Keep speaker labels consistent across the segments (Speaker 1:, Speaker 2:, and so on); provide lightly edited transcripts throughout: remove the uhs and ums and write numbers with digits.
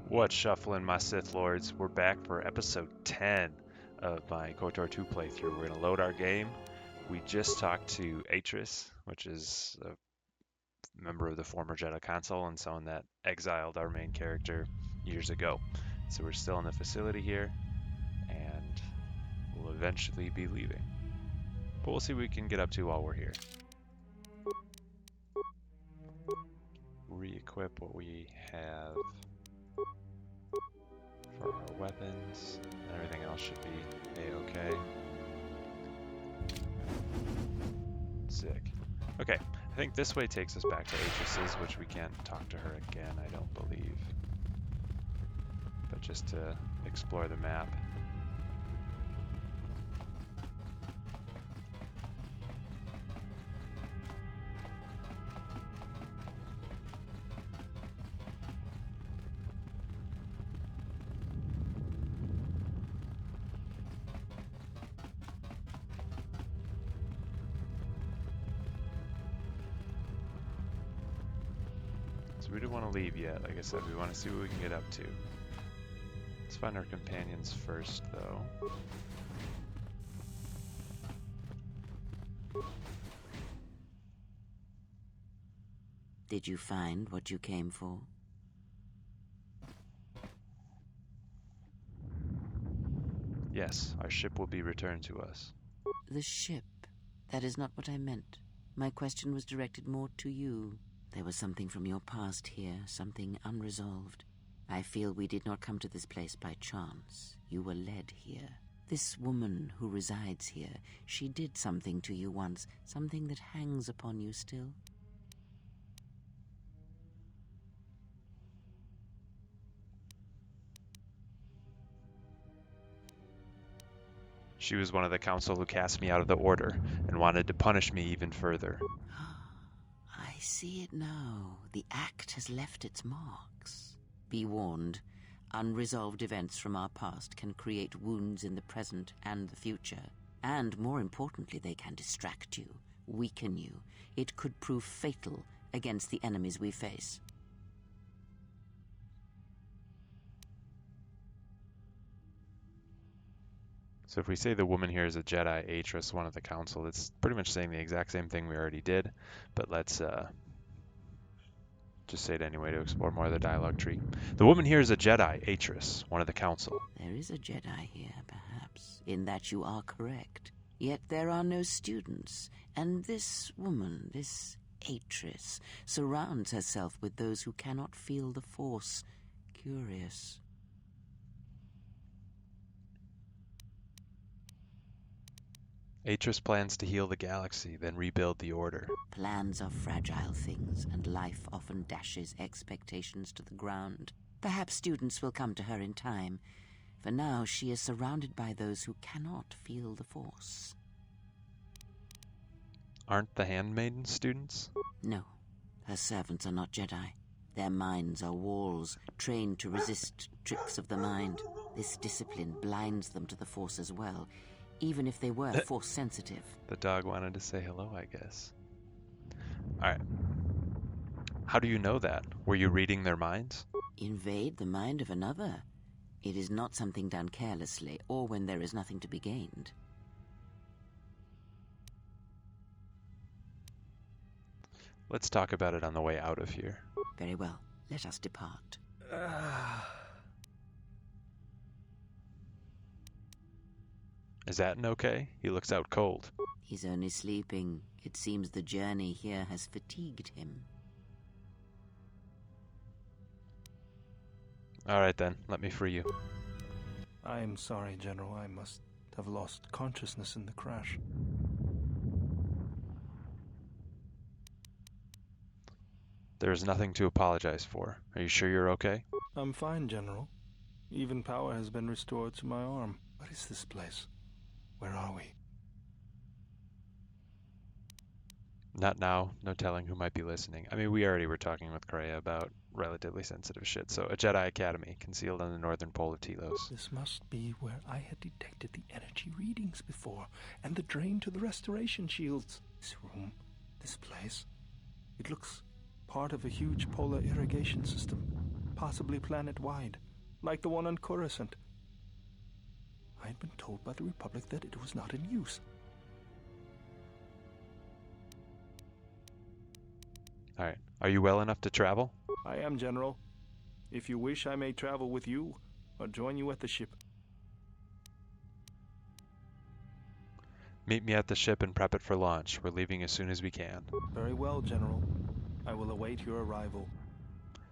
Speaker 1: What's shuffling, my Sith Lords? We're back for episode 10 of my KOTOR 2 playthrough. We're going to load our game. We just talked to Atris, which is a member of the former Jedi Council and someone that exiled our main character years ago. So we're still in the facility here, and we'll eventually be leaving. But we'll see what we can get up to while we're here. Re-equip what we have for our weapons. Everything else should be a-okay. Sick. Okay, I think this way takes us back to Atris's, which we can't talk to her again, I don't believe. But just to explore the map. We don't want to leave yet. Like I said, we want to see what we can get up to. Let's find our companions first, though.
Speaker 2: Did you find what you came for?
Speaker 1: Yes, our ship will be returned to us.
Speaker 2: The ship? That is not what I meant. My question was directed more to you. There was something from your past here, something unresolved. I feel we did not come to this place by chance. You were led here. This woman who resides here, she did something to you once, something that hangs upon you still.
Speaker 1: She was one of the council who cast me out of the order and wanted to punish me even further.
Speaker 2: I see it now. The act has left its marks. Be warned, unresolved events from our past can create wounds in the present and the future. And more importantly, they can distract you, weaken you. It could prove fatal against the enemies we face.
Speaker 1: So if we say the woman here is a Jedi, Atris, one of the council, it's pretty much saying the exact same thing we already did, but let's just say it anyway to explore more of the dialogue tree. The woman here is a Jedi, Atris, one of the council.
Speaker 2: There is a Jedi here, perhaps, in that you are correct. Yet there are no students, and this woman, this Atris, surrounds herself with those who cannot feel the Force. Curious.
Speaker 1: Atris plans to heal the galaxy, then rebuild the order.
Speaker 2: Plans are fragile things, and life often dashes expectations to the ground. Perhaps students will come to her in time. For now, she is surrounded by those who cannot feel the Force.
Speaker 1: Aren't the handmaidens students?
Speaker 2: No, her servants are not Jedi. Their minds are walls, trained to resist tricks of the mind. This discipline blinds them to the Force as well, even if they were Force-sensitive.
Speaker 1: The dog wanted to say hello, I guess. Alright. How do you know that? Were you reading their minds?
Speaker 2: Invade the mind of another? It is not something done carelessly, or when there is nothing to be gained.
Speaker 1: Let's talk about it on the way out of here.
Speaker 2: Very well. Let us depart.
Speaker 1: Is that an okay? He looks out cold.
Speaker 2: He's only sleeping. It seems the journey here has fatigued him.
Speaker 1: Alright then, let me free you.
Speaker 3: I'm sorry, General. I must have lost consciousness in the crash.
Speaker 1: There is nothing to apologize for. Are you sure you're okay?
Speaker 3: I'm fine, General. Even power has been restored to my arm. What is this place? Where are we?
Speaker 1: Not now. No telling who might be listening. I mean, we already were talking with Kreia about relatively sensitive shit. So, a Jedi Academy, concealed on the northern pole of Telos.
Speaker 3: This must be where I had detected the energy readings before, and the drain to the restoration shields. This room, this place, it looks part of a huge polar irrigation system. possibly planet-wide, like the one on Coruscant. I had been told by the Republic that it was not in use.
Speaker 1: Alright. Are you well enough to travel?
Speaker 3: I am, General. If you wish, I may travel with you, or join you at the ship.
Speaker 1: Meet me at the ship and prep it for launch. We're leaving as soon as we can.
Speaker 3: Very well, General. I will await your arrival.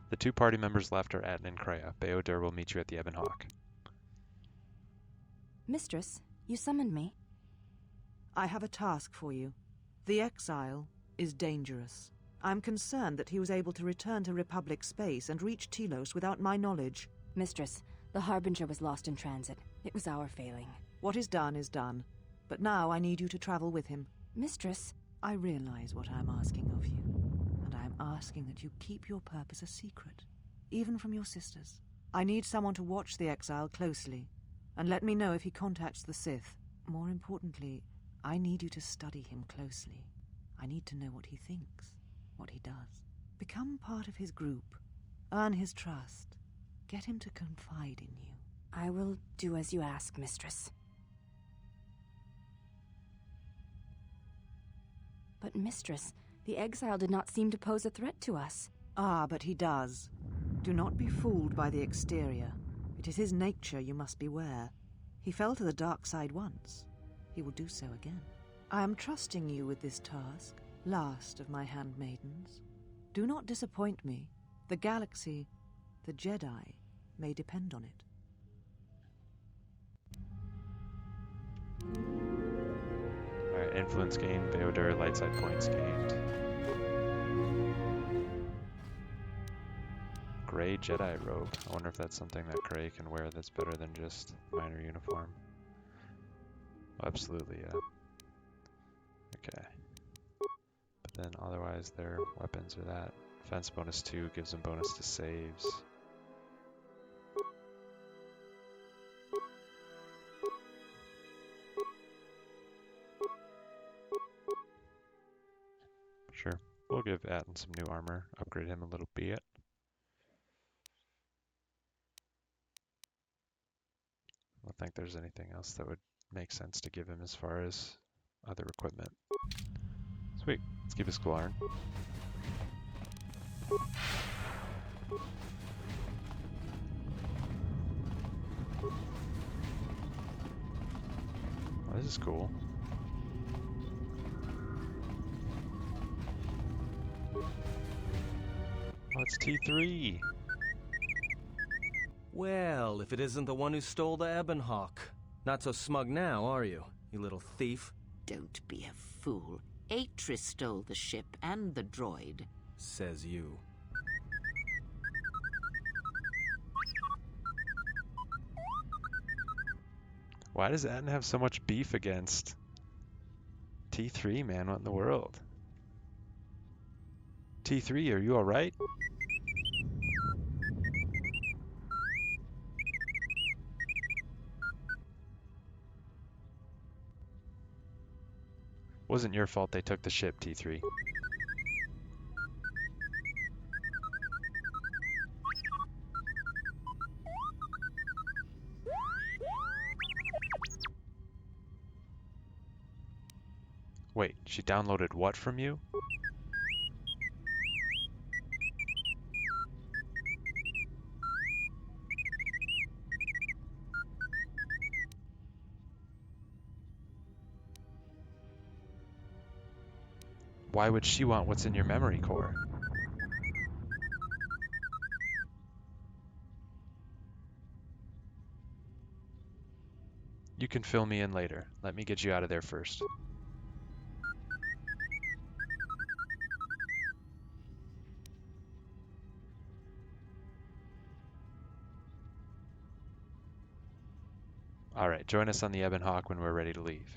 Speaker 1: The 2 party members left are Atten and Kreia. Beodur will meet you at the Ebon Hawk.
Speaker 4: Mistress, you summoned me.
Speaker 5: I have a task for you. The exile is dangerous. I'm concerned that he was able to return to Republic space and reach Telos without my knowledge.
Speaker 4: Mistress, the Harbinger was lost in transit. It was our failing.
Speaker 5: What is done, but now I need you to travel with him.
Speaker 4: Mistress,
Speaker 5: I realize what I'm asking of you, and I am asking that you keep your purpose a secret, even from your sisters. I need someone to watch the exile closely, and let me know if he contacts the Sith. More importantly, I need you to study him closely. I need to know what he thinks, what he does. Become part of his group. Earn his trust. Get him to confide in you.
Speaker 4: I will do as you ask, Mistress. But, Mistress, the exile did not seem to pose a threat to us.
Speaker 5: Ah, but he does. Do not be fooled by the exterior. It is his nature you must beware. He fell to the dark side once. He will do so again. I am trusting you with this task, last of my handmaidens. Do not disappoint me. The galaxy, the Jedi, may depend on it.
Speaker 1: Alright, influence gained. Beodur, light side points gained. Gray Jedi robe. I wonder if that's something that Gray can wear that's better than just minor uniform. Oh, absolutely, yeah. Okay. But then otherwise their weapons are that. Defense bonus 2 gives them bonus to saves. Sure. We'll give Atten some new armor, upgrade him a little bit. I don't think there's anything else that would make sense to give him as far as other equipment. Sweet. Let's keep his Sklarn. Oh, this is cool. Oh, it's T3!
Speaker 6: Well, if it isn't the one who stole the Ebon Hawk. Not so smug now, are you, you little thief?
Speaker 2: Don't be a fool. Atris stole the ship and the droid.
Speaker 6: Says you.
Speaker 1: Why does Atten have so much beef against T3, man? What in the world? T3, are you alright? Wasn't your fault they took the ship, T3. Wait, she downloaded what from you? Why would she want what's in your memory core? You can fill me in later. Let me get you out of there first. Alright, join us on the Ebon Hawk when we're ready to leave.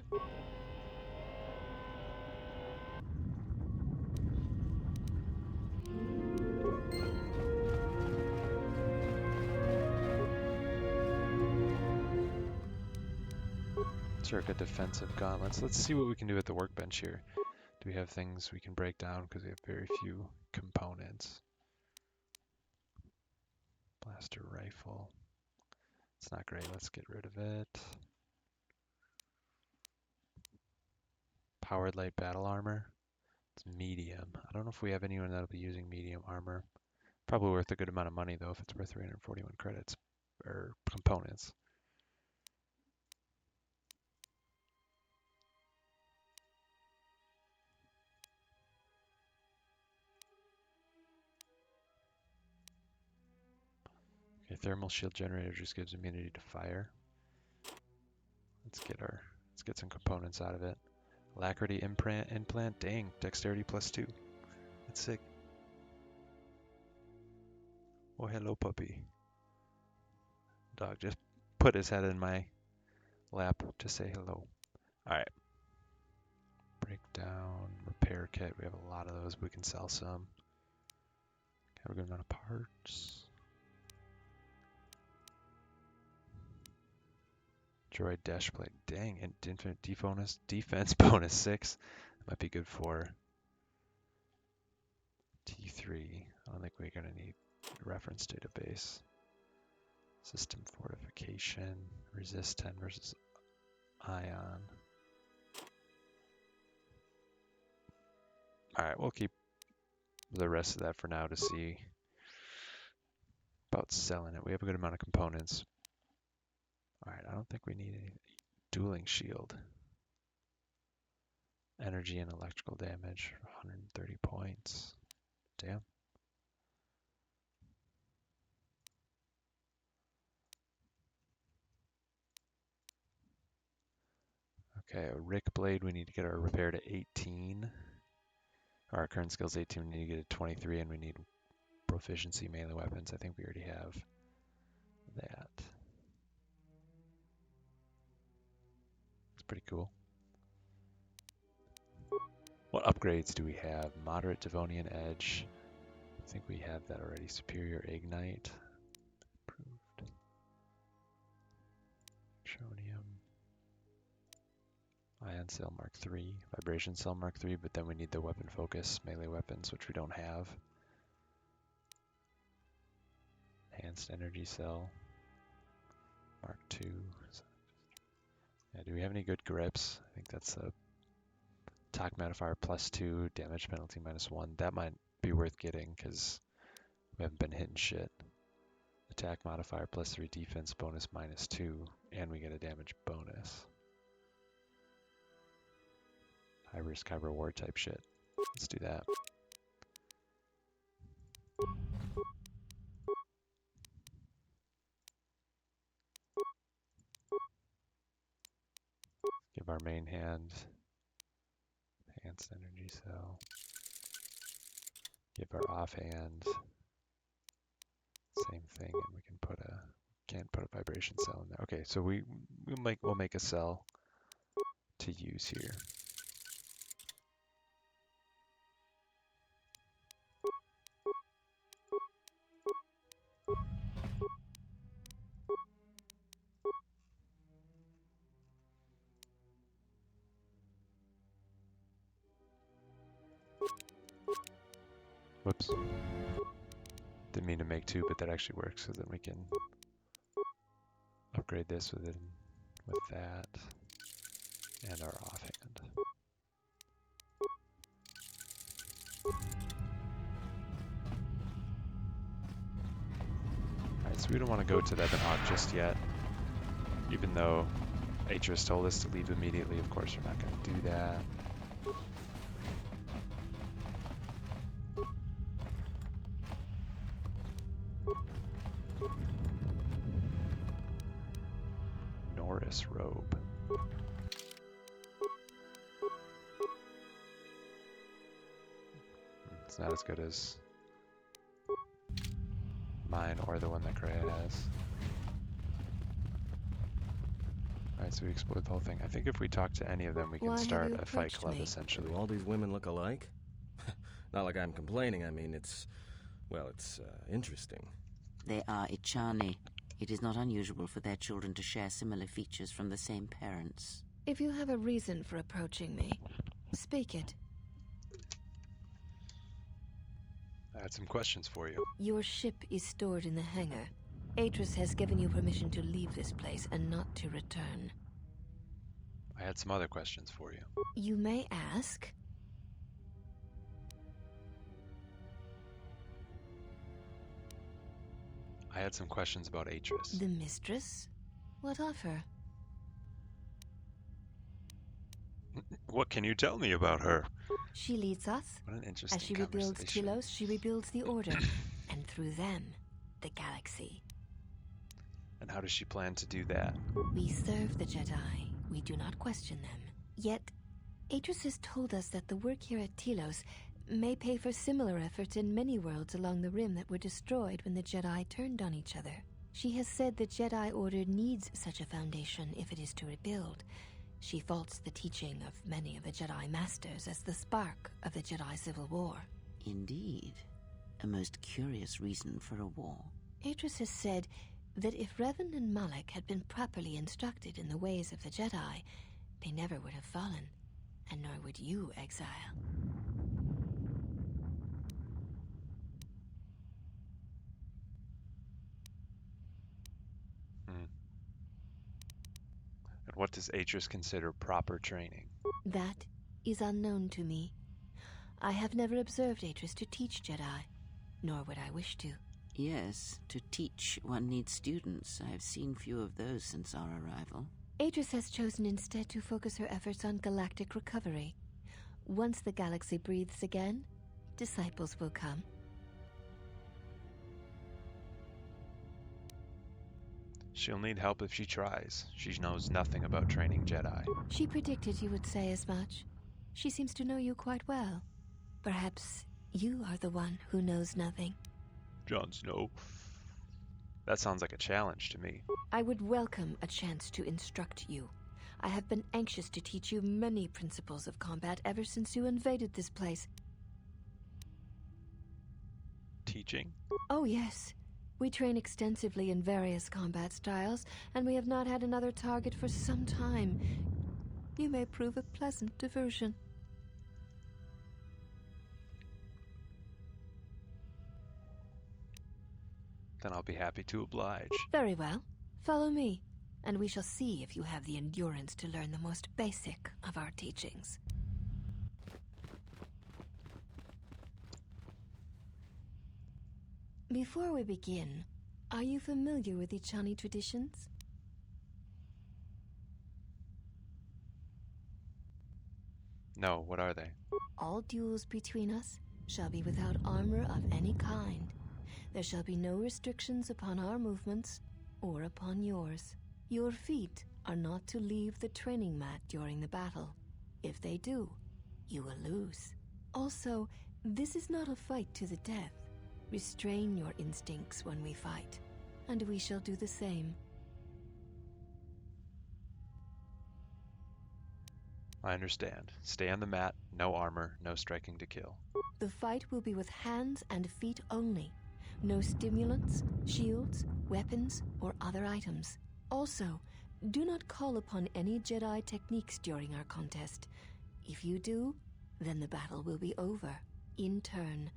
Speaker 1: Circa defensive gauntlets. Let's see what we can do at the workbench here. Do we have things we can break down? Because we have very few components. Master rifle. It's not great. Let's get rid of it. Powered light battle armor. It's medium. I don't know if we have anyone that'll be using medium armor. Probably worth a good amount of money though if it's worth 341 credits or components. Okay, thermal shield generator just gives immunity to fire. Let's get some components out of it. Alacrity implant. Dang, dexterity +2. That's sick. Oh, hello, puppy. Dog just put his head in my lap to say hello. All right. Breakdown, repair kit. We have a lot of those. We can sell some. Have a good amount of parts. Droid dash plate. Dang, and infinite defense bonus 6. Might be good for T3. I don't think we're going to need a reference database. System fortification. Resist 10 versus ion. Alright, we'll keep the rest of that for now to see about selling it. We have a good amount of components. Alright, I don't think we need any dueling shield. Energy and electrical damage, 130 points. Damn. Okay, a Rick Blade, we need to get our repair to 18. Our current skill's 18, we need to get it to 23, and we need proficiency melee weapons. I think we already have that. It's pretty cool. What upgrades do we have? Moderate Devonian Edge. I think we have that already. Superior Ignite. Approved. Tronium. Ion Cell Mark III. Vibration Cell Mark III, but then we need the weapon focus melee weapons, which we don't have. Enhanced Energy Cell. Mark II. Yeah, do we have any good grips? I think that's a Attack Modifier +2, damage penalty -1. That might be worth getting because we haven't been hitting shit. Attack Modifier +3, defense bonus -2, and we get a damage bonus. High risk, high reward type shit. Let's do that. Give our main hand enhanced energy cell. Give our offhand same thing, and we can can't put a vibration cell in there. Okay, so we'll make a cell to use here. Whoops. Didn't mean to make two, but that actually works, so then we can upgrade this with that and our offhand. Alright, so we don't want to go to the Ebonhawk just yet, even though Atris told us to leave immediately. Of course, we're not going to do that. Robe. It's not as good as mine or the one that Kreia has. Alright, so we explored the whole thing. I think if we talk to any of them, we can start a fight club, essentially.
Speaker 6: Do all these women look alike? Not like I'm complaining, I mean, it's interesting.
Speaker 2: They are Ichani. It is not unusual for their children to share similar features from the same parents.
Speaker 7: If you have a reason for approaching me, speak it.
Speaker 1: I had some questions for you.
Speaker 7: Your ship is stored in the hangar. Atris has given you permission to leave this place and not to return.
Speaker 1: I had some other questions for you.
Speaker 7: You may ask.
Speaker 1: I had some questions about Atris.
Speaker 7: The mistress? What of her?
Speaker 1: What can you tell me about her?
Speaker 7: She leads us.
Speaker 1: What an interesting
Speaker 7: As she rebuilds
Speaker 1: conversation.
Speaker 7: Telos, she rebuilds the Order. And through them, the galaxy.
Speaker 1: And how does she plan to do that?
Speaker 7: We serve the Jedi. We do not question them. Yet, Atris has told us that the work here at Telos may pay for similar efforts in many worlds along the Rim that were destroyed when the Jedi turned on each other. She has said the Jedi Order needs such a foundation if it is to rebuild. She faults the teaching of many of the Jedi Masters as the spark of the Jedi Civil War.
Speaker 2: Indeed. A most curious reason for a war.
Speaker 7: Atris has said that if Revan and Malak had been properly instructed in the ways of the Jedi, they never would have fallen, and nor would you, Exile.
Speaker 1: And what does Atris consider proper training?
Speaker 7: That is unknown to me. I have never observed Atris to teach Jedi, nor would I wish to.
Speaker 2: Yes, to teach one needs students. I have seen few of those since our arrival.
Speaker 7: Atris has chosen instead to focus her efforts on galactic recovery. Once the galaxy breathes again, disciples will come.
Speaker 1: She'll need help if she tries. She knows nothing about training Jedi.
Speaker 7: She predicted you would say as much. She seems to know you quite well. Perhaps you are the one who knows nothing.
Speaker 1: Jon Snow. That sounds like a challenge to me.
Speaker 7: I would welcome a chance to instruct you. I have been anxious to teach you many principles of combat ever since you invaded this place.
Speaker 1: Teaching?
Speaker 7: Oh, yes. We train extensively in various combat styles, and we have not had another target for some time. You may prove a pleasant diversion.
Speaker 1: Then I'll be happy to oblige.
Speaker 7: Very well. Follow me, and we shall see if you have the endurance to learn the most basic of our teachings. Before we begin, are you familiar with the Chani traditions?
Speaker 1: No, what are they?
Speaker 7: All duels between us shall be without armor of any kind. There shall be no restrictions upon our movements or upon yours. Your feet are not to leave the training mat during the battle. If they do, you will lose. Also, this is not a fight to the death. Restrain your instincts when we fight, and we shall do the same.
Speaker 1: I understand. Stay on the mat, no armor, no striking to kill.
Speaker 7: The fight will be with hands and feet only. No stimulants, shields, weapons, or other items. Also, do not call upon any Jedi techniques during our contest. If you do, then the battle will be over. In turn,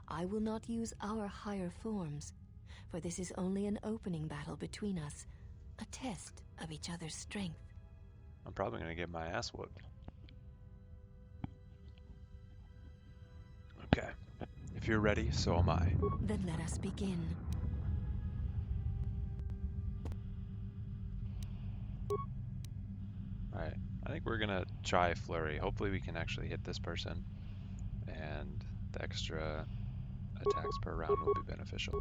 Speaker 7: I will not use our higher forms, for this is only an opening battle between us, a test of each other's strength.
Speaker 1: I'm probably going to get my ass whooped. Okay. If you're ready, so am I.
Speaker 7: Then let us begin.
Speaker 1: Alright. I think we're going to try Flurry. Hopefully we can actually hit this person. And the extra attacks per round will be beneficial.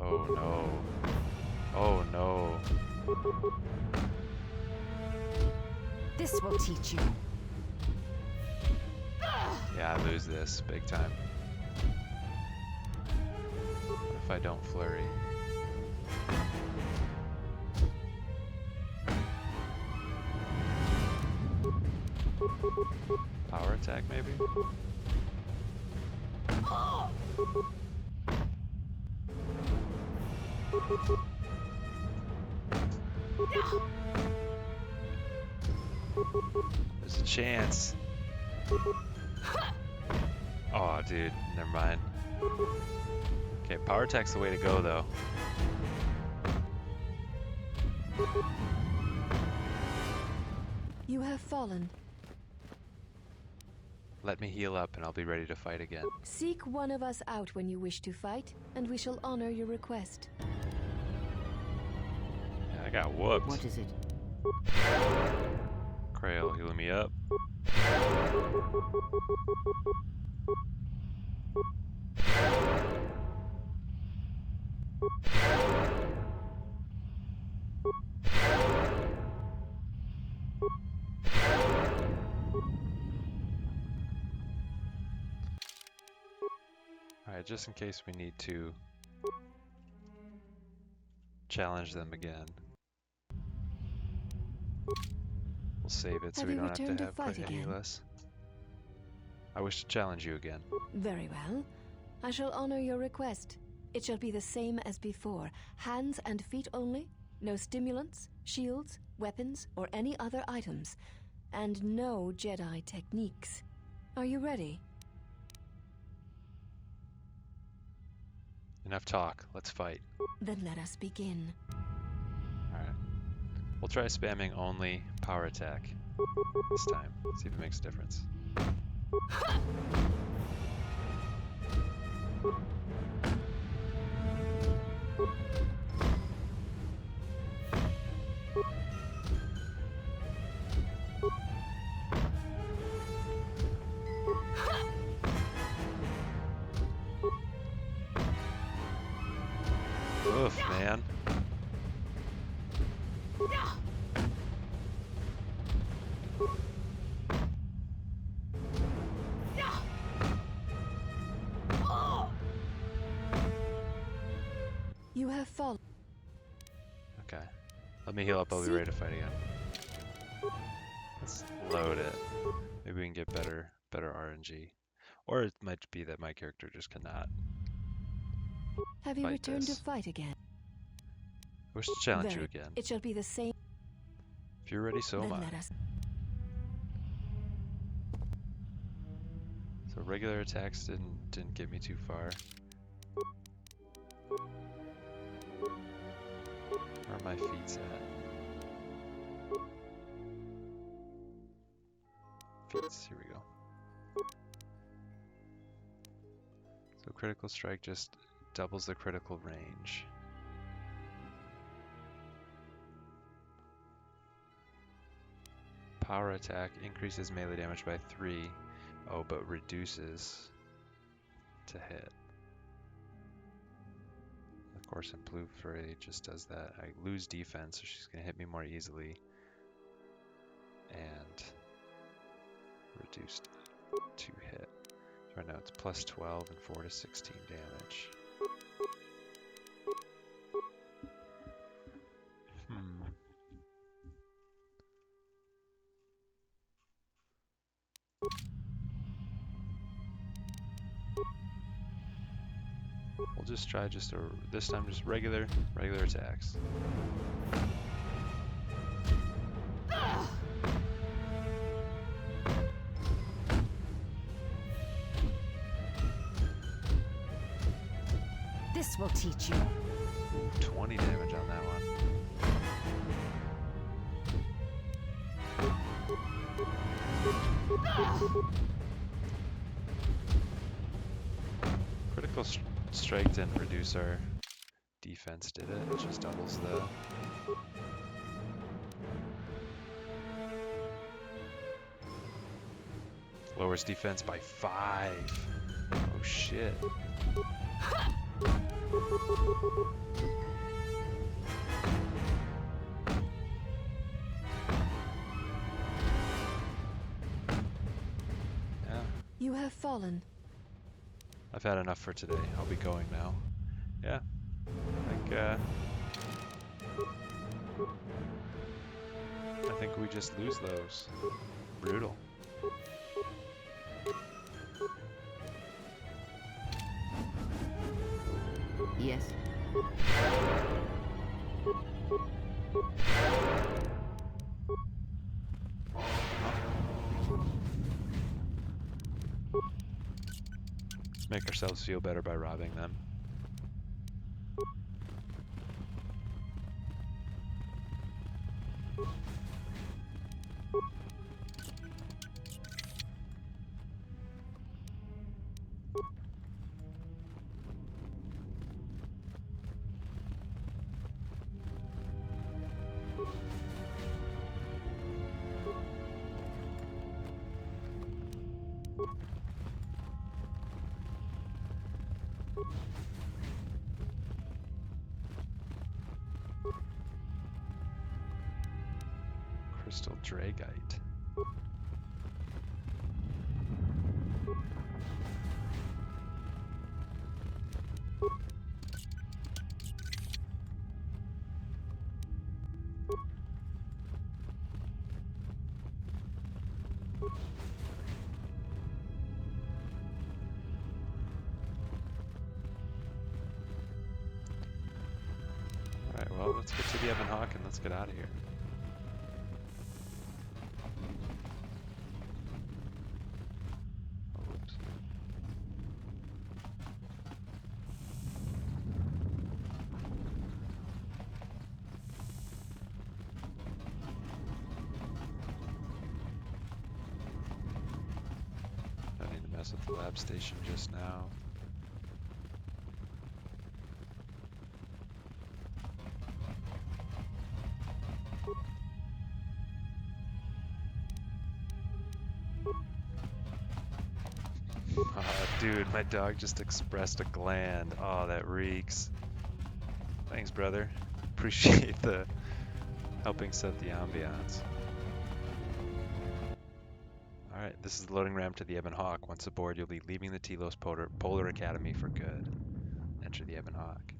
Speaker 1: Oh no. Oh no.
Speaker 4: This will teach you.
Speaker 1: Yeah, I lose this big time. What if I don't flurry? Power attack, maybe? There's a chance. Oh, dude, never mind. Okay, power attack's the way to go, though.
Speaker 7: You have fallen.
Speaker 1: Let me heal up and I'll be ready to fight again.
Speaker 7: Seek one of us out when you wish to fight, and we shall honor your request.
Speaker 1: Yeah, I got whooped.
Speaker 2: What is it?
Speaker 1: Krail healing me up. Alright, just in case we need to challenge them again. We'll save it so
Speaker 7: Have
Speaker 1: we
Speaker 7: you
Speaker 1: don't have to
Speaker 7: returned to
Speaker 1: have
Speaker 7: fight
Speaker 1: Krail heal
Speaker 7: again?
Speaker 1: us. I wish to challenge you again.
Speaker 7: Very well. I shall honor your request. It shall be the same as before. Hands and feet only. No stimulants, shields, weapons, or any other items. And no Jedi techniques. Are you ready?
Speaker 1: Enough talk, let's fight.
Speaker 7: Then let us begin.
Speaker 1: Alright. We'll try spamming only power attack this time. See if it makes a difference. Oof, man.
Speaker 7: You have fallen.
Speaker 1: Okay. Let me heal up, I'll be ready to fight again. Let's load it. Maybe we can get better RNG. Or it might be that my character just cannot.
Speaker 7: Have you
Speaker 1: Fight
Speaker 7: returned
Speaker 1: this.
Speaker 7: to fight again?
Speaker 1: I wish to challenge you
Speaker 7: Very.
Speaker 1: again.
Speaker 7: It shall be the same.
Speaker 1: If you're ready, so am
Speaker 7: Then
Speaker 1: I.
Speaker 7: let us.
Speaker 1: So regular attacks didn't get me too far. Where are my feet at? Feats, here we go. So critical strike just doubles the critical range. Power attack increases melee damage by 3. Oh, but reduces to hit. Of course, in blue fray just does that. I lose defense, so she's gonna hit me more easily. And reduced to hit. Right now it's plus 12 and 4 to 16 damage. We'll just try this time just regular attacks.
Speaker 4: This will teach you.
Speaker 1: Ooh, 20 damage on that one. Critical strike didn't reduce our defense, did it? It just doubles the... Lowers defense by 5. Oh shit. Yeah.
Speaker 7: You have fallen.
Speaker 1: I've had enough for today. I'll be going now. Yeah. I think we just lose those. Brutal.
Speaker 2: Yes.
Speaker 1: Let's make ourselves feel better by robbing them. Crystal Dragite. Alright, well, let's get to the Ebon Hawk and let's get out of here. Oh, whoops. I need to mess with the lab station just now. Dude, my dog just expressed a gland. Oh, that reeks. Thanks, brother. Appreciate the helping set the ambiance. Alright, this is the loading ramp to the Ebon Hawk. Once aboard, you'll be leaving the Telos Polar Academy for good. Enter the Ebon Hawk.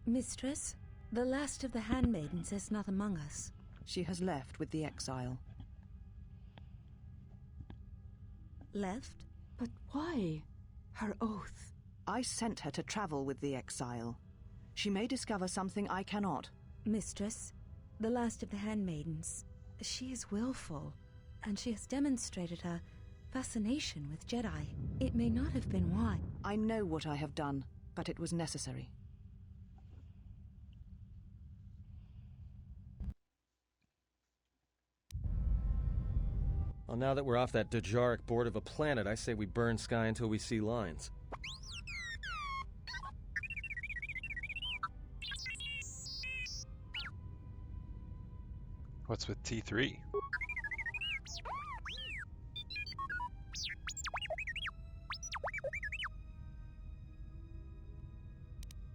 Speaker 8: Mistress, the last of the handmaidens is not among us.
Speaker 5: She has left with the exile.
Speaker 8: Left?
Speaker 4: But why? Her oath.
Speaker 5: I sent her to travel with the exile. She may discover something I cannot.
Speaker 8: Mistress, the last of the handmaidens. She is willful, and she has demonstrated her fascination with Jedi. It may not have been why.
Speaker 5: I know what I have done, but it was necessary.
Speaker 6: Well, now that we're off that Dejaric board of a planet, I say we burn sky until we see lines.
Speaker 1: What's with T3?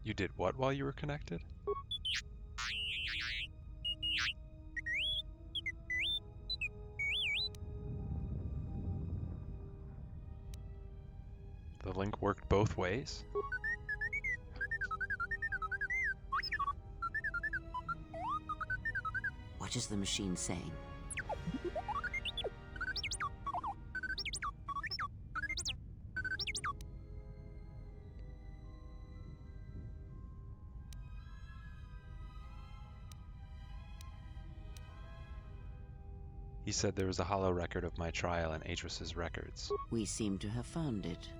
Speaker 1: You did what while you were connected? The link worked both ways?
Speaker 2: What is the machine saying?
Speaker 1: He said there was a hollow record of my trial in Atris's records.
Speaker 2: We seem to have found it.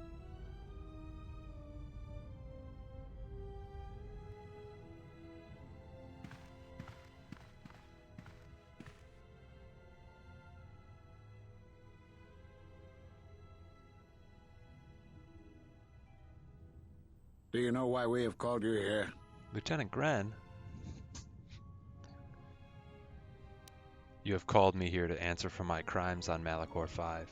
Speaker 9: Do you know why we have called you here?
Speaker 1: Lieutenant Gren? You have called me here to answer for my crimes on Malachor 5.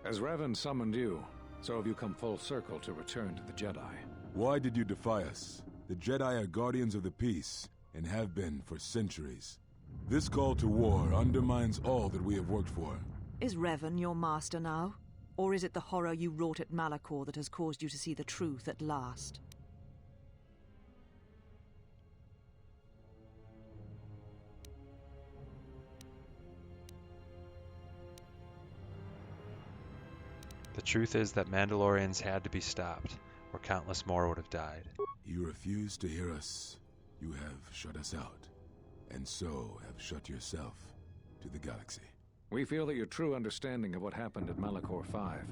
Speaker 10: As Revan summoned you, so have you come full circle to return to the Jedi.
Speaker 11: Why did you defy us? The Jedi are guardians of the peace, and have been for centuries. This call to war undermines all that we have worked for.
Speaker 5: Is Revan your master now? Or is it the horror you wrought at Malachor that has caused you to see the truth at last?
Speaker 1: The truth is that Mandalorians had to be stopped, or countless more would have died.
Speaker 11: You refuse to hear us. You have shut us out, and so have shut yourself to the galaxy.
Speaker 10: We feel that your true understanding of what happened at Malachor 5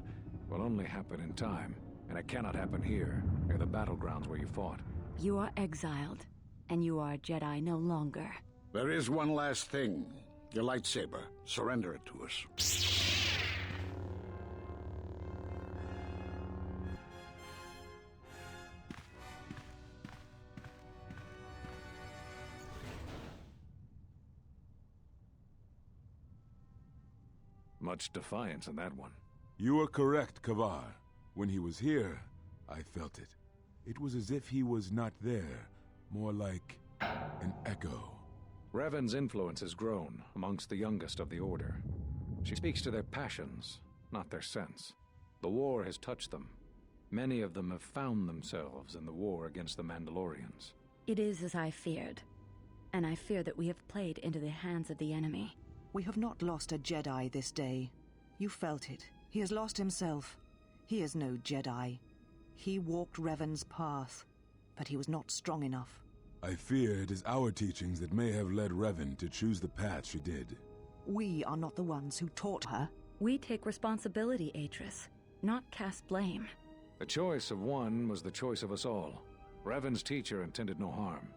Speaker 10: will only happen in time, and it cannot happen here, near the battlegrounds where you fought.
Speaker 4: You are exiled. and you are a Jedi no longer.
Speaker 9: There is one last thing. Your lightsaber. Surrender it to us.
Speaker 10: Much defiance in that one.
Speaker 11: You are correct, Kavar. When he was here, I felt it. It was as if he was not there, more like an echo.
Speaker 10: Revan's influence has grown amongst the youngest of the Order. She speaks to their passions, not their sense. The war has touched them. Many of them have found themselves in the war against the Mandalorians.
Speaker 8: It is as I feared, and I fear that we have played into the hands of the enemy.
Speaker 5: We have not lost a Jedi this day. You felt it. He has lost himself. He is no Jedi. He walked Revan's path, but he was not strong enough.
Speaker 11: I fear it is our teachings that may have led Revan to choose the path she did.
Speaker 5: We are not the ones who taught her.
Speaker 8: We take responsibility, Atris, not cast blame.
Speaker 10: The choice of one was the choice of us all. Revan's teacher intended no harm,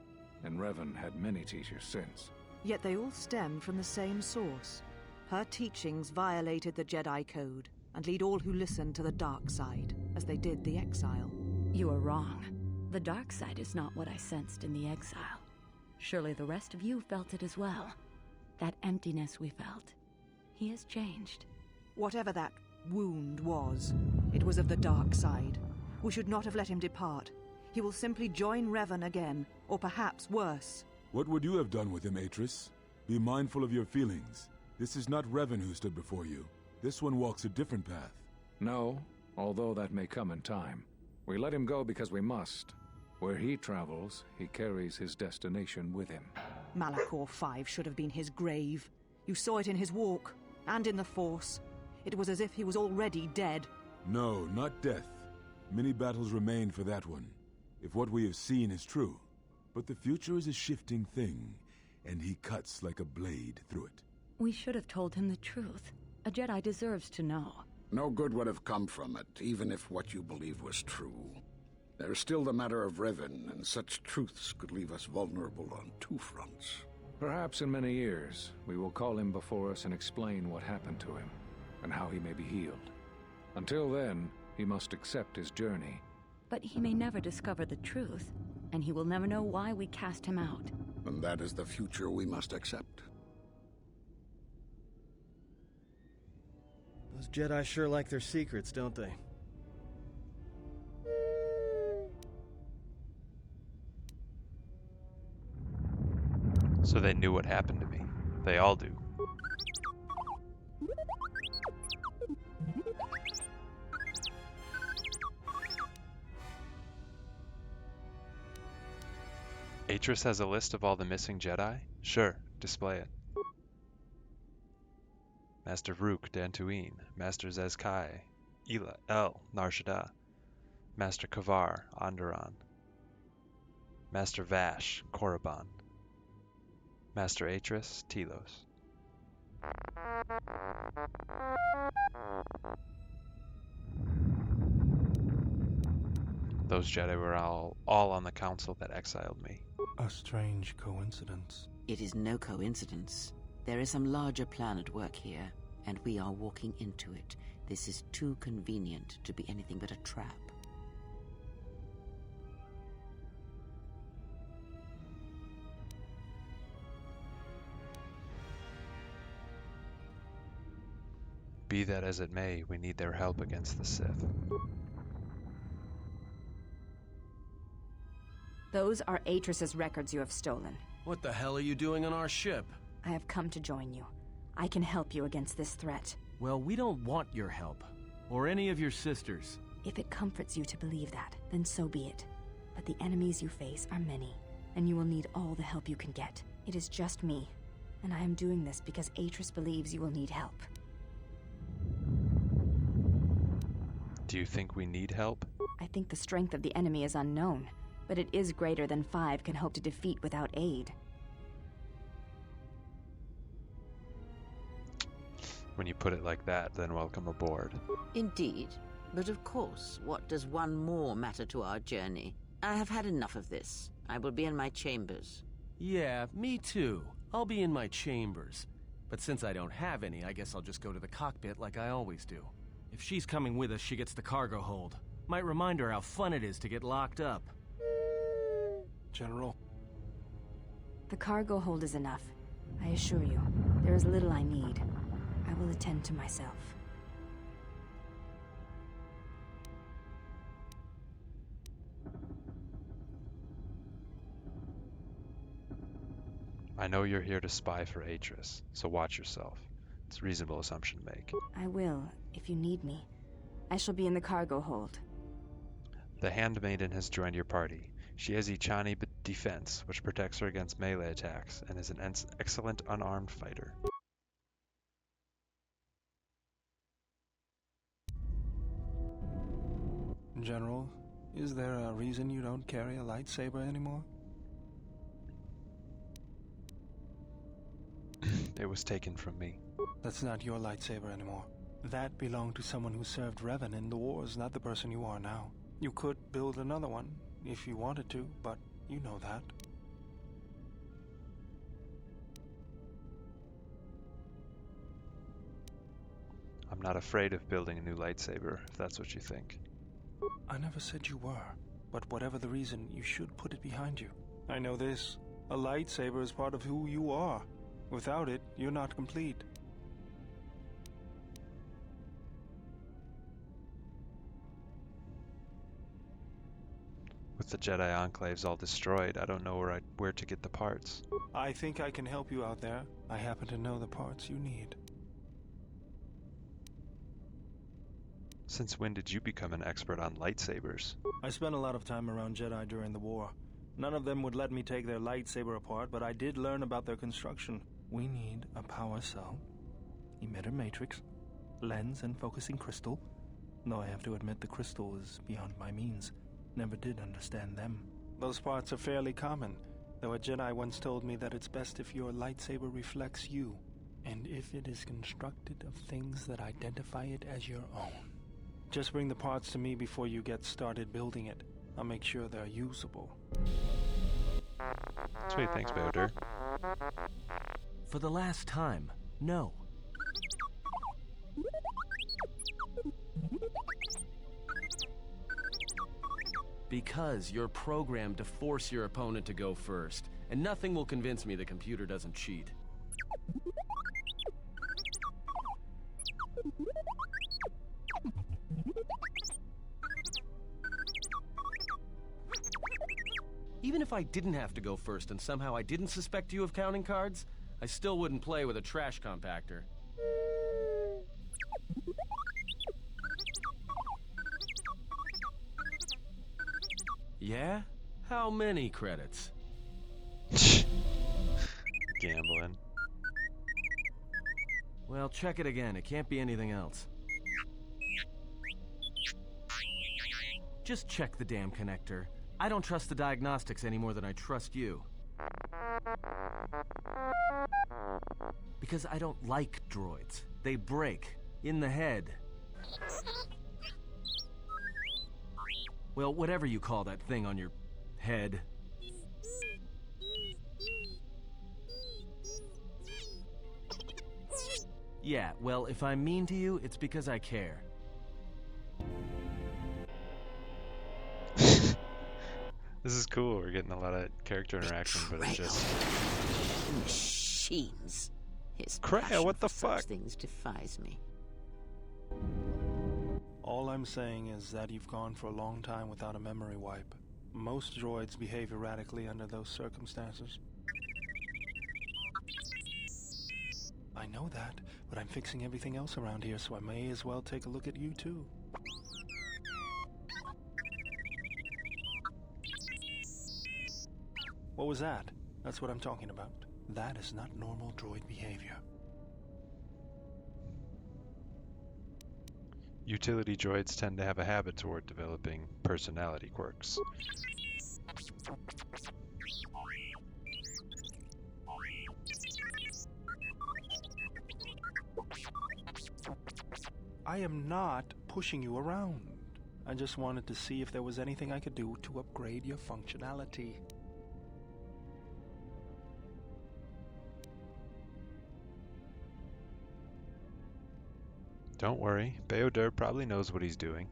Speaker 10: and Revan had many teachers since.
Speaker 5: Yet they all stem from the same source. Her teachings violated the Jedi Code and lead all who listen to the dark side, as they did the exile.
Speaker 8: You are wrong. The dark side is not what I sensed in the exile. Surely the rest of you felt it as well. That emptiness we felt. He has changed.
Speaker 5: Whatever that wound was, it was of the dark side. We should not have let him depart. He will simply join Revan again, or perhaps worse.
Speaker 11: What would you have done with him, Atris? Be mindful of your feelings. This is not Revan who stood before you. This one walks a different path.
Speaker 10: No, although that may come in time. We let him go because we must. Where he travels, he carries his destination with him.
Speaker 5: Malachor 5 should have been his grave. You saw it in his walk, and in the Force. It was as if he was already dead.
Speaker 11: No, not death. Many battles remain for that one, if what we have seen is true. But the future is a shifting thing, and he cuts like a blade through it.
Speaker 8: We should have told him the truth. A Jedi deserves to know.
Speaker 9: No good would have come from it, even if what you believe was true. There is still the matter of Revan, and such truths could leave us vulnerable on two fronts.
Speaker 10: Perhaps in many years, we will call him before us and explain what happened to him, and how he may be healed. Until then, he must accept his journey.
Speaker 8: But he may never discover the truth, and he will never know why we cast him out.
Speaker 9: And that is the future we must accept.
Speaker 12: Those Jedi sure like their secrets, don't they?
Speaker 1: So they knew what happened to me. They all do. Atris has a list of all the missing Jedi? Sure, display it. Master Rook Dantooine, Master Zez-Kai, El Nar Shaddaa, Master Kavar Onderon, Master Vash Korriban, Master Atris Telos. Those Jedi were all on the council that exiled me.
Speaker 3: A strange coincidence.
Speaker 2: It is no coincidence. There is some larger plan at work here, and we are walking into it. This is too convenient to be anything but a trap.
Speaker 1: Be that as it may, we need their help against the Sith.
Speaker 4: Those are Atris's records you have stolen.
Speaker 6: What the hell are you doing on our ship?
Speaker 4: I have come to join you. I can help you against this threat.
Speaker 6: Well, we don't want your help. Or any of your sisters.
Speaker 4: If it comforts you to believe that, then so be it. But the enemies you face are many, and you will need all the help you can get. It is just me, and I am doing this because Atris believes you will need help.
Speaker 1: Do you think we need help?
Speaker 4: I think the strength of the enemy is unknown, but it is greater than 5 can hope to defeat without aid.
Speaker 1: When you put it like that, then welcome aboard.
Speaker 2: Indeed. But of course, what does one more matter to our journey? I have had enough of this. I will be in my chambers.
Speaker 6: Yeah, me too. I'll be in my chambers. But since I don't have any, I guess I'll just go to the cockpit like I always do. If she's coming with us, she gets the cargo hold. Might remind her how fun it is to get locked up.
Speaker 3: General.
Speaker 4: The cargo hold is enough. I assure you, there is little I need. I will attend to myself.
Speaker 1: I know you're here to spy for Atris, so watch yourself. It's a reasonable assumption to make.
Speaker 4: I will, if you need me. I shall be in the cargo hold.
Speaker 1: The Handmaiden has joined your party. She has Ichani defense, which protects her against melee attacks, and is an excellent unarmed fighter.
Speaker 3: General, is there a reason you don't carry a lightsaber anymore?
Speaker 1: It was taken from me.
Speaker 3: That's not your lightsaber anymore. That belonged to someone who served Revan in the wars, not the person you are now. You could build another one, if you wanted to, but you know that.
Speaker 1: I'm not afraid of building a new lightsaber, if that's what you think.
Speaker 3: I never said you were, but whatever the reason, you should put it behind you. I know this. A lightsaber is part of who you are. Without it, you're not complete.
Speaker 1: With the Jedi Enclaves all destroyed, I don't know where to get the parts.
Speaker 3: I think I can help you out there. I happen to know the parts you need.
Speaker 1: Since when did you become an expert on lightsabers?
Speaker 3: I spent a lot of time around Jedi during the war. None of them would let me take their lightsaber apart, but I did learn about their construction. We need a power cell, emitter matrix, lens and focusing crystal. Though I have to admit the crystal is beyond my means. Never did understand them. Those parts are fairly common, though a Jedi once told me that it's best if your lightsaber reflects you, and if it is constructed of things that identify it as your own. Just bring the parts to me before you get started building it. I'll make sure they're usable.
Speaker 1: Sweet, thanks, Beodur.
Speaker 6: For the last time, no. Because you're programmed to force your opponent to go first, and nothing will convince me the computer doesn't cheat. Even if I didn't have to go first and somehow I didn't suspect you of counting cards, I still wouldn't play with a trash compactor. Yeah? How many credits?
Speaker 1: Gambling.
Speaker 6: Well, check it again. It can't be anything else. Just check the damn connector. I don't trust the diagnostics any more than I trust you. Because I don't like droids. They break. In the head. Well, whatever you call that thing on your head. Yeah, well, if I'm mean to you, it's because I care.
Speaker 1: This is cool. We're getting a lot of character interaction, but it's just
Speaker 2: machines. His
Speaker 1: Kreia, what the
Speaker 2: passion for
Speaker 1: fuck?
Speaker 2: such things defies me.
Speaker 3: All I'm saying is that you've gone for a long time without a memory wipe. Most droids behave erratically under those circumstances. I know that, but I'm fixing everything else around here, so I may as well take a look at you too. What was that? That's what I'm talking about. That is not normal droid behavior.
Speaker 1: utility droids tend to have a habit toward developing personality quirks.
Speaker 3: I am not pushing you around. I just wanted to see if there was anything I could do to upgrade your functionality.
Speaker 1: Don't worry, Beodur probably knows what he's doing.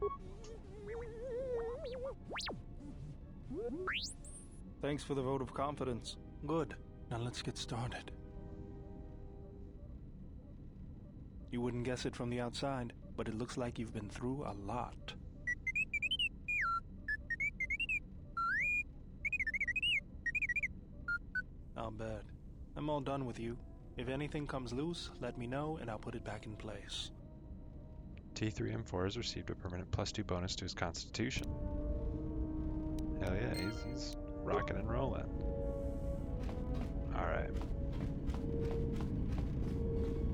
Speaker 3: Thanks for the vote of confidence. Good. Now let's get started. You wouldn't guess it from the outside, but it looks like you've been through a lot. I'll bet. I'm all done with you. If anything comes loose, let me know and I'll put it back in place.
Speaker 1: T3M4 has received a permanent +2 bonus to his constitution. Hell yeah, he's rocking and rolling. Alright.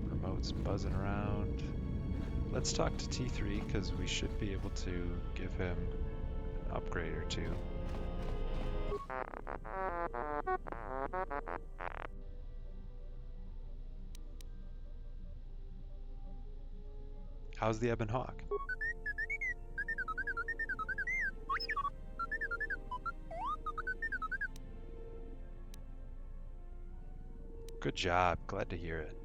Speaker 1: Remote's buzzing around. Let's talk to T3 because we should be able to give him an upgrade or two. How's the Ebon Hawk? Good job. Glad to hear it.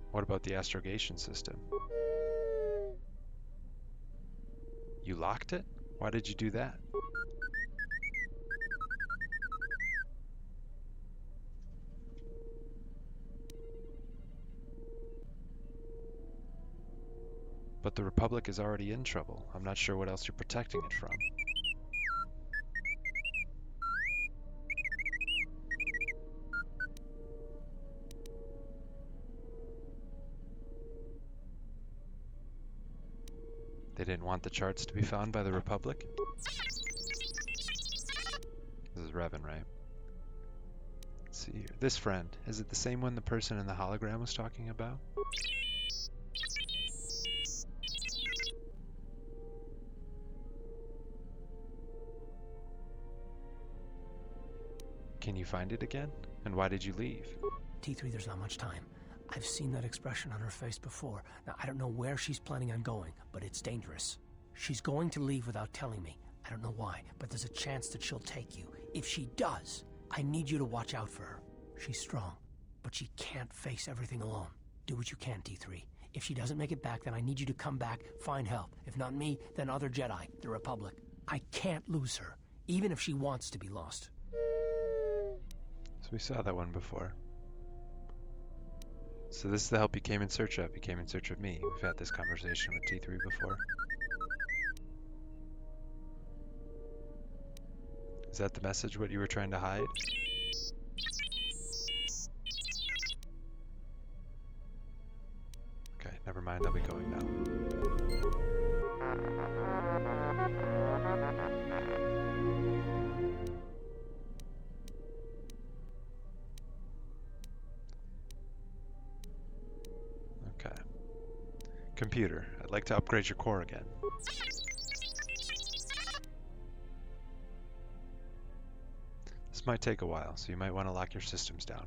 Speaker 1: What about the astrogation system? You locked it? Why did you do that? But the Republic is already in trouble. I'm not sure what else you're protecting it from. They didn't want the charts to be found by the Republic? This is Revan, right? Let's see here. This friend, is it the same one the person in the hologram was talking about? Can you find it again? And why did you leave?
Speaker 13: T3, there's not much time. I've seen that expression on her face before. Now, I don't know where she's planning on going, but it's dangerous. She's going to leave without telling me. I don't know why, but there's a chance that she'll take you. If she does, I need you to watch out for her. She's strong, but she can't face everything alone. Do what you can, T3. If she doesn't make it back, then I need you to come back, find help. If not me, then other Jedi, the Republic. I can't lose her, even if she wants to be lost.
Speaker 1: So we saw that one before. So this is the help you came in search of. You came in search of me. We've had this conversation with T3 before. Is that the message, what you were trying to hide? Okay, never mind. I'll be going now. Okay. Computer, I'd like to upgrade your core again. This might take a while, so you might want to lock your systems down.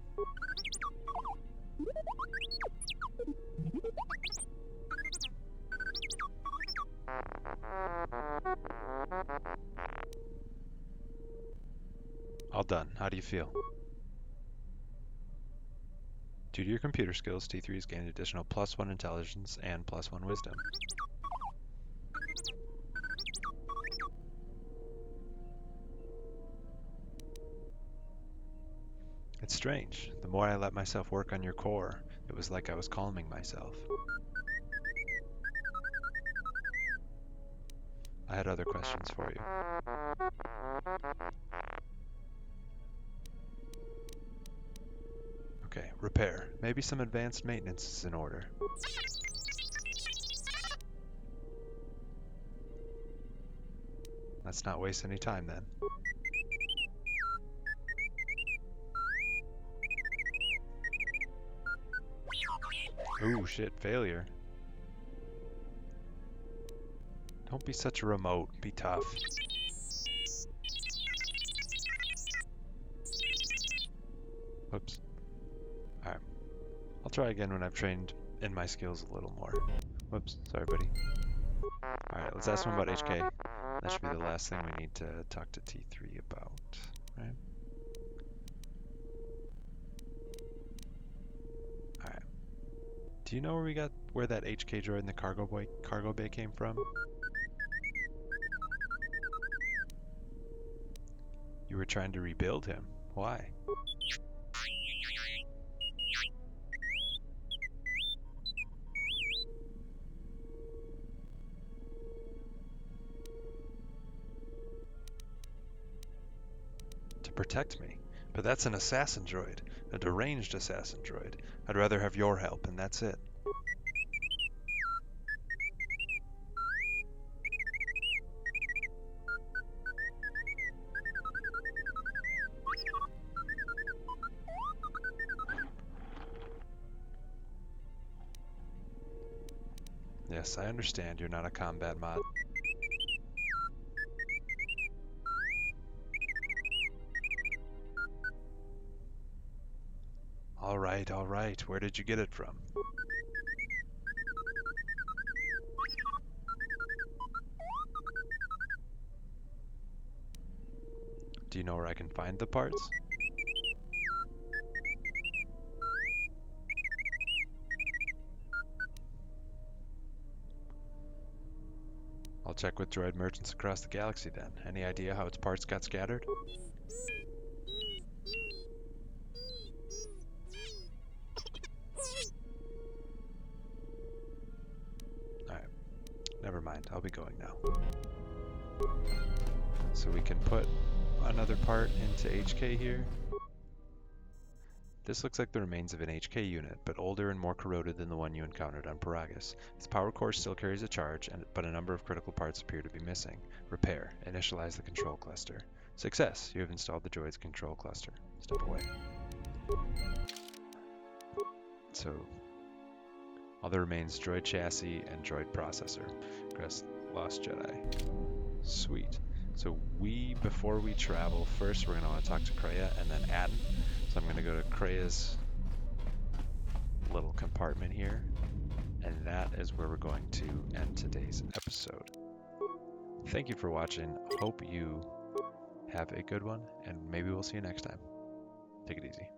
Speaker 1: All done. How do you feel? Due to your computer skills, T3 has gained additional +1 intelligence and +1 wisdom. It's strange. The more I let myself work on your core, it was like I was calming myself. I had other questions for you. Okay, repair. Maybe some advanced maintenance is in order. Let's not waste any time then. Ooh, shit, failure. Don't be such a remote. Be tough. Whoops. Alright. I'll try again when I've trained in my skills a little more. Whoops. Sorry, buddy. Alright, let's ask him about HK. That should be the last thing we need to talk to T3 about, right? Do you know where that HK droid in the cargo bay came from? You were trying to rebuild him. Why? To protect me. But that's an assassin droid. A deranged assassin droid. I'd rather have your help, and that's it. Yes, I understand you're not a combat mod. All right. Where did you get it from? Do you know where I can find the parts? I'll check with droid merchants across the galaxy then. Any idea how its parts got scattered? Alright, never mind, I'll be going now. So we can put another part into HK here. This looks like the remains of an HK unit, but older and more corroded than the one you encountered on Paragus. Its power core still carries a charge, but a number of critical parts appear to be missing. Repair. Initialize the control cluster. Success! You have installed the droid's control cluster. Step away. So, all that remains droid chassis and droid processor. Crest Lost Jedi. Sweet. So before we travel, first we're going to want to talk to Kreia and then Atten. So I'm going to go to Kreia's little compartment here, and that is where we're going to end today's episode. Thank you for watching. Hope you have a good one, and maybe we'll see you next time. Take it easy.